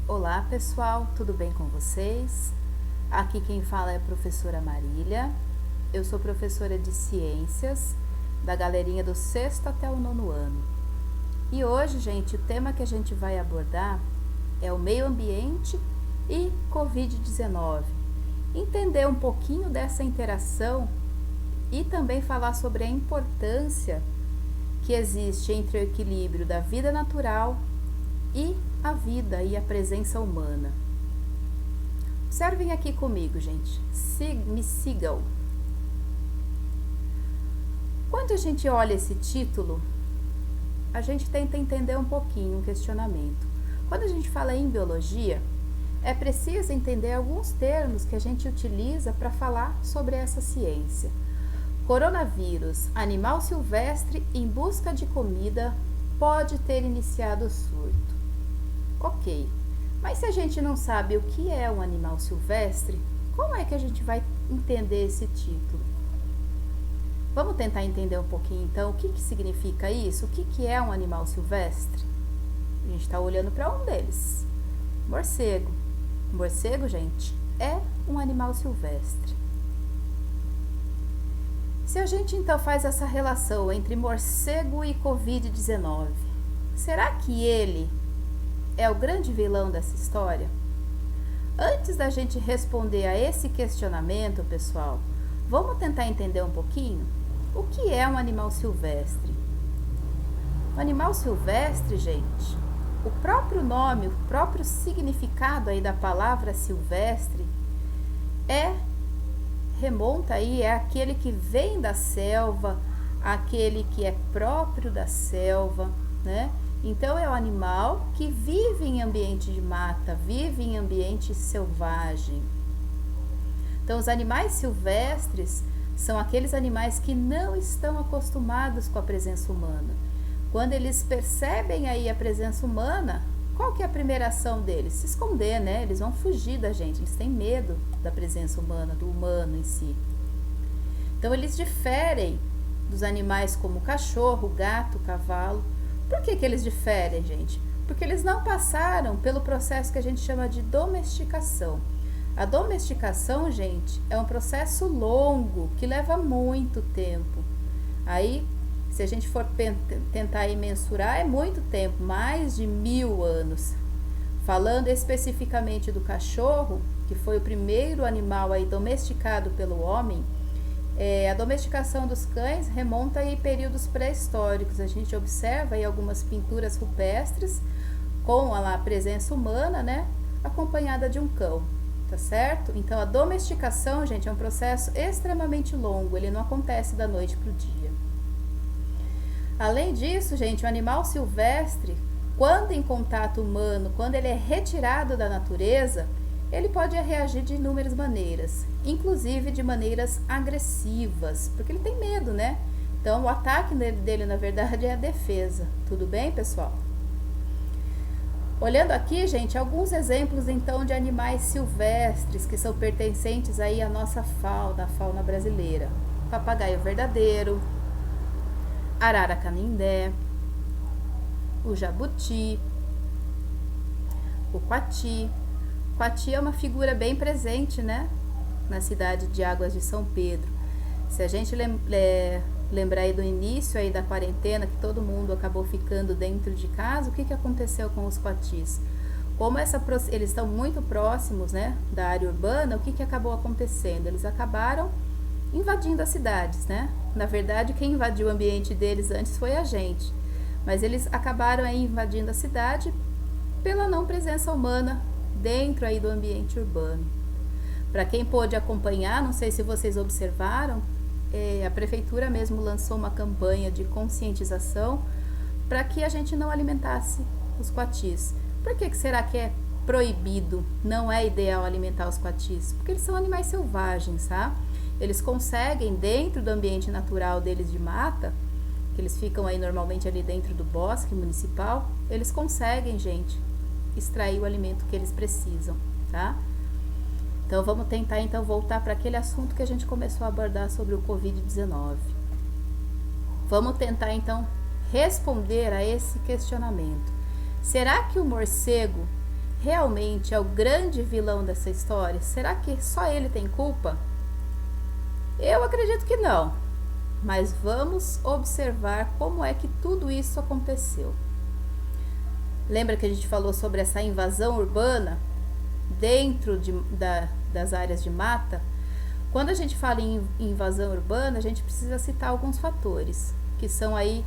Olá pessoal, tudo bem com vocês? Aqui quem fala é a professora Marília. Eu sou professora de ciências da galerinha do sexto até o nono ano. E hoje, gente, o tema que a gente vai abordar é o meio ambiente e Covid-19. Entender um pouquinho dessa interação e também falar sobre a importância que existe entre o equilíbrio da vida natural e a vida e a presença humana. Observem aqui comigo, gente. Me sigam. Quando a gente olha esse título, a gente tenta entender um pouquinho um questionamento. Quando a gente fala em biologia, é preciso entender alguns termos que a gente utiliza para falar sobre essa ciência. Coronavírus, animal silvestre em busca de comida, pode ter iniciado o surto. Ok, mas se a gente não sabe o que é um animal silvestre, como é que a gente vai entender esse título? Vamos tentar entender um pouquinho então o que significa isso, o que é um animal silvestre? A gente está olhando para um deles, morcego. O morcego, gente, é um animal silvestre. Se a gente então faz essa relação entre morcego e Covid-19, será que ele é o grande vilão dessa história? Antes da gente responder a esse questionamento, pessoal, vamos tentar entender um pouquinho o que é um animal silvestre. O animal silvestre, gente, o próprio nome, o próprio significado aí da palavra silvestre remonta aí, é aquele que vem da selva, aquele que é próprio da selva, né? Então, é o animal que vive em ambiente de mata, vive em ambiente selvagem. Então, os animais silvestres são aqueles animais que não estão acostumados com a presença humana. Quando eles percebem aí a presença humana, qual que é a primeira ação deles? Se esconder, né? Eles vão fugir da gente, eles têm medo da presença humana, do humano em si. Então, eles diferem dos animais como o cachorro, o gato, o cavalo. Por que eles diferem, gente? Porque eles não passaram pelo processo que a gente chama de domesticação. A domesticação, gente, é um processo longo, que leva muito tempo. Aí, se a gente for tentar aí mensurar, é muito tempo, mais de 1000 anos. Falando especificamente do cachorro, que foi o primeiro animal aí domesticado pelo homem, a domesticação dos cães remonta a períodos pré-históricos. A gente observa aí algumas pinturas rupestres com a presença humana, né, acompanhada de um cão, tá certo? Então, a domesticação, gente, é um processo extremamente longo, ele não acontece da noite para o dia. Além disso, gente, o animal silvestre, quando em contato humano, quando ele é retirado da natureza, ele pode reagir de inúmeras maneiras, inclusive de maneiras agressivas, porque ele tem medo, né? Então, o ataque dele, na verdade, é a defesa. Tudo bem, pessoal? Olhando aqui, gente, alguns exemplos, então, de animais silvestres que são pertencentes aí à nossa fauna, a fauna brasileira. Papagaio verdadeiro, arara canindé, o jabuti, o coati. O coati é uma figura bem presente, né, na cidade de Águas de São Pedro. Se a gente lembrar aí do início aí da quarentena, que todo mundo acabou ficando dentro de casa, o que aconteceu com os coatis? Como eles estão muito próximos, né, da área urbana, o que acabou acontecendo? Eles acabaram invadindo as cidades, né? Na verdade, quem invadiu o ambiente deles antes foi a gente. Mas eles acabaram aí invadindo a cidade pela não presença humana dentro aí do ambiente urbano. Para quem pôde acompanhar, não sei se vocês observaram, a prefeitura mesmo lançou uma campanha de conscientização para que a gente não alimentasse os coatis. Por que será que é proibido, não é ideal alimentar os coatis? Porque eles são animais selvagens, tá? Eles conseguem, dentro do ambiente natural deles de mata, que eles ficam aí normalmente ali dentro do bosque municipal, eles conseguem, gente, extrair o alimento que eles precisam, tá? Então, vamos tentar então voltar para aquele assunto que a gente começou a abordar sobre o Covid-19. Vamos tentar então responder a esse questionamento. Será que o morcego realmente é o grande vilão dessa história? Será que só ele tem culpa? Eu acredito que não, mas vamos observar como é que tudo isso aconteceu. Lembra que a gente falou sobre essa invasão urbana dentro das áreas de mata? Quando a gente fala em invasão urbana, a gente precisa citar alguns fatores que são aí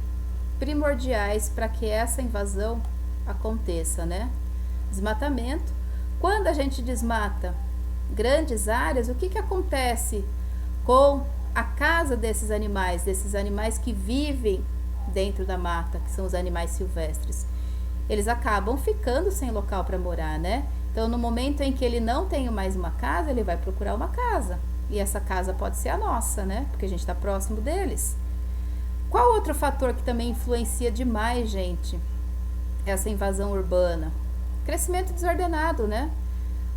primordiais para que essa invasão aconteça, né? Desmatamento. Quando a gente desmata grandes áreas, o que acontece com a casa desses animais que vivem dentro da mata, que são os animais silvestres? Eles acabam ficando sem local para morar, né? Então, no momento em que ele não tem mais uma casa, ele vai procurar uma casa. E essa casa pode ser a nossa, né? Porque a gente está próximo deles. Qual outro fator que também influencia demais, gente, essa invasão urbana? Crescimento desordenado, né?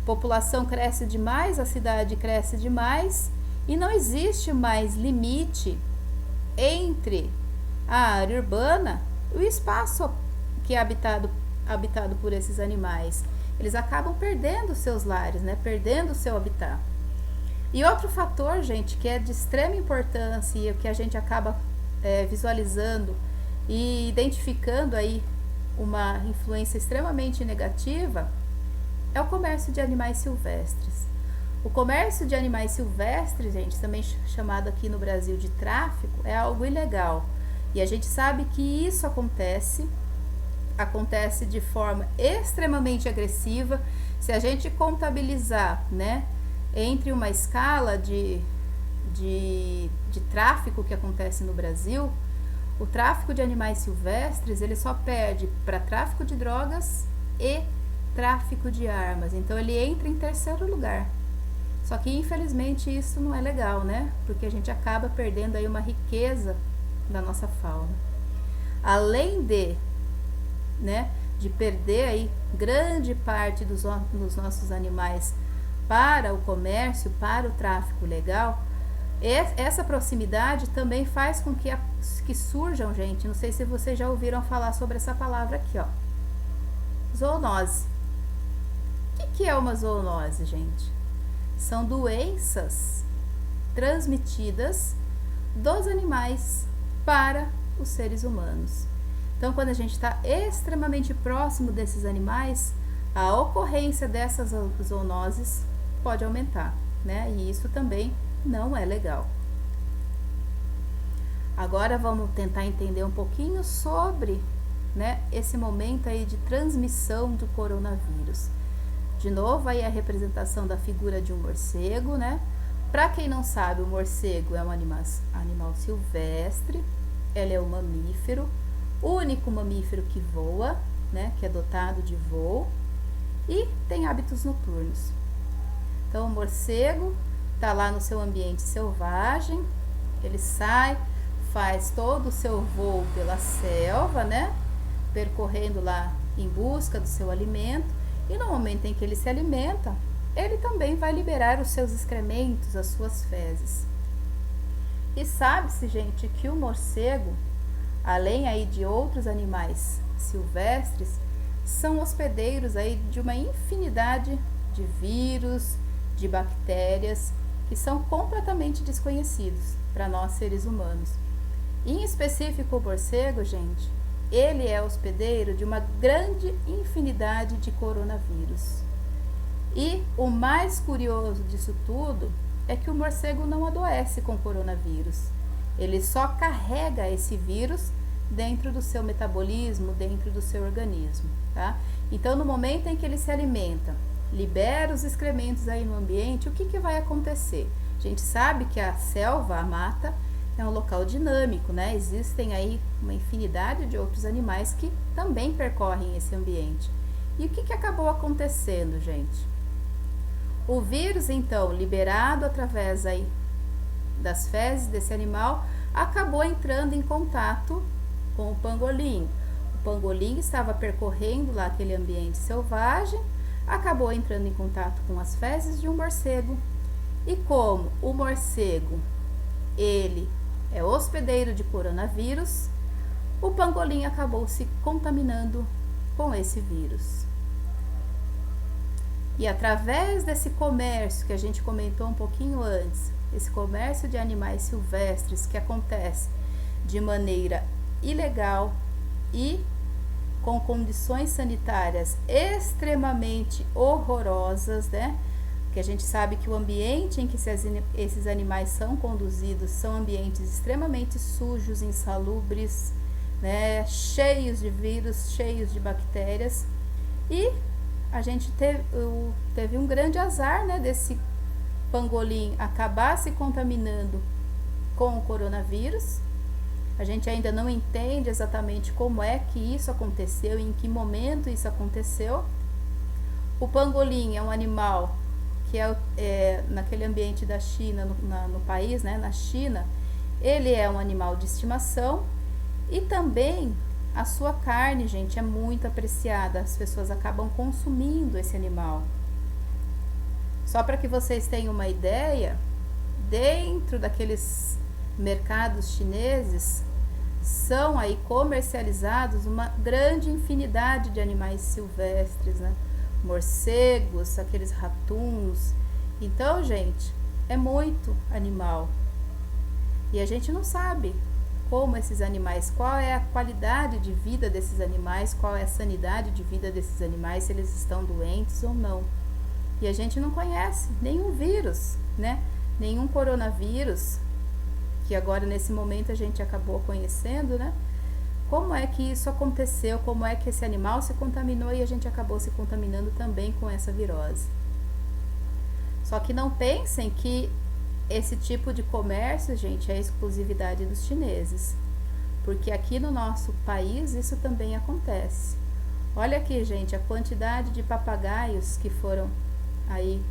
A população cresce demais, a cidade cresce demais e não existe mais limite entre a área urbana e o espaço que é habitado por esses animais. Eles acabam perdendo seus lares, né? Perdendo o seu habitat. E outro fator, gente, que é de extrema importância e que a gente acaba visualizando e identificando aí uma influência extremamente negativa é o comércio de animais silvestres. O comércio de animais silvestres, gente, também chamado aqui no Brasil de tráfico, é algo ilegal. E a gente sabe que isso acontece de forma extremamente agressiva. Se a gente contabilizar, né, entre uma escala de tráfico que acontece no Brasil, o tráfico de animais silvestres, ele só perde para tráfico de drogas e tráfico de armas. Então ele entra em terceiro lugar. Só que infelizmente isso não é legal, né? Porque a gente acaba perdendo aí uma riqueza da nossa fauna. Além de perder aí grande parte dos nossos animais para o comércio, para o tráfico legal, essa proximidade também faz com que surjam, gente, não sei se vocês já ouviram falar sobre essa palavra aqui, ó, zoonose. O que é uma zoonose, gente? São doenças transmitidas dos animais para os seres humanos. Então, quando a gente está extremamente próximo desses animais, a ocorrência dessas zoonoses pode aumentar, né? E isso também não é legal. Agora vamos tentar entender um pouquinho sobre, né, esse momento aí de transmissão do coronavírus. De novo aí a representação da figura de um morcego, né? Para quem não sabe, o morcego é um animal silvestre, ele é um mamífero, o único mamífero que voa, né, que é dotado de voo e tem hábitos noturnos. Então o morcego está lá no seu ambiente selvagem, ele sai, faz todo o seu voo pela selva, né, percorrendo lá em busca do seu alimento, e no momento em que ele se alimenta, ele também vai liberar os seus excrementos, as suas fezes. E sabe-se, gente, que o morcego, além aí de outros animais silvestres, são hospedeiros aí de uma infinidade de vírus, de bactérias que são completamente desconhecidos para nós seres humanos. Em específico o morcego, gente, ele é hospedeiro de uma grande infinidade de coronavírus. E o mais curioso disso tudo é que o morcego não adoece com coronavírus. Ele só carrega esse vírus dentro do seu metabolismo, dentro do seu organismo, tá? Então, no momento em que ele se alimenta, libera os excrementos aí no ambiente, o que vai acontecer? A gente sabe que a selva, a mata, é um local dinâmico, né? Existem aí uma infinidade de outros animais que também percorrem esse ambiente. E o que acabou acontecendo, gente? O vírus, então, liberado através aí das fezes desse animal, acabou entrando em contato com o pangolim. O pangolim estava percorrendo lá aquele ambiente selvagem, acabou entrando em contato com as fezes de um morcego. E como o morcego, ele é hospedeiro de coronavírus, o pangolim acabou se contaminando com esse vírus. E através desse comércio que a gente comentou um pouquinho antes, esse comércio de animais silvestres que acontece de maneira ilegal e com condições sanitárias extremamente horrorosas, né? Que a gente sabe que o ambiente em que esses animais são conduzidos são ambientes extremamente sujos, insalubres, né? Cheios de vírus, cheios de bactérias. E a gente teve um grande azar, né, desse pangolim acabar se contaminando com o coronavírus. A gente ainda não entende exatamente como é que isso aconteceu, em que momento isso aconteceu. O pangolim é um animal que naquele ambiente da China, no país, né, na China, ele é um animal de estimação e também a sua carne, gente, é muito apreciada. As pessoas acabam consumindo esse animal. Só para que vocês tenham uma ideia, dentro daqueles mercados chineses são aí comercializados uma grande infinidade de animais silvestres, né? Morcegos, aqueles ratuns. Então, gente, é muito animal. E a gente não sabe como esses animais, qual é a qualidade de vida desses animais, qual é a sanidade de vida desses animais, se eles estão doentes ou não. E a gente não conhece nenhum vírus, né? Nenhum coronavírus, que agora nesse momento a gente acabou conhecendo, né? Como é que isso aconteceu, como é que esse animal se contaminou e a gente acabou se contaminando também com essa virose. Só que não pensem que esse tipo de comércio, gente, é exclusividade dos chineses, porque aqui no nosso país isso também acontece. Olha aqui, gente, a quantidade de papagaios que foram aí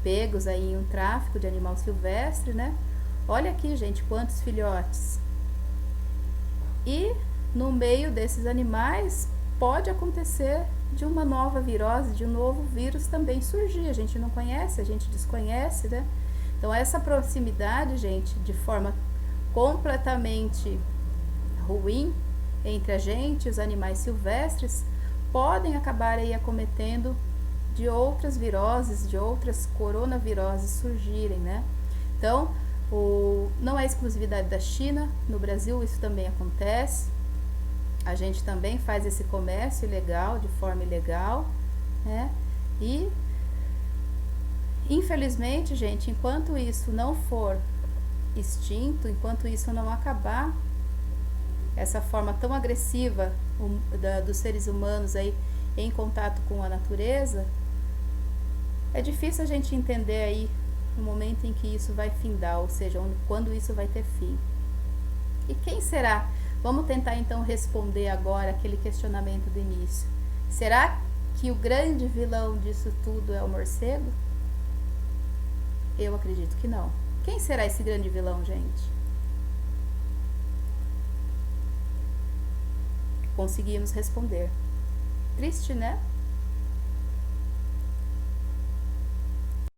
pegos aí em um tráfico de animal silvestre, né? Olha aqui, gente, quantos filhotes. E no meio desses animais pode acontecer de uma nova virose, de um novo vírus também surgir. A gente não conhece, a gente desconhece, né? Então essa proximidade, gente, de forma completamente ruim entre a gente e os animais silvestres, podem acabar aí acometendo de outras viroses, de outras coronaviroses surgirem, né? Então, não é exclusividade da China, no Brasil isso também acontece. A gente também faz esse comércio ilegal, de forma ilegal, né? E infelizmente, gente, enquanto isso não for extinto, enquanto isso não acabar, essa forma tão agressiva dos seres humanos aí em contato com a natureza, é difícil a gente entender aí o momento em que isso vai findar, ou seja, quando isso vai ter fim. E quem será? Vamos tentar então responder agora aquele questionamento do início. Será que o grande vilão disso tudo é o morcego? Eu acredito que não. Quem será esse grande vilão, gente? Conseguimos responder. Triste, né?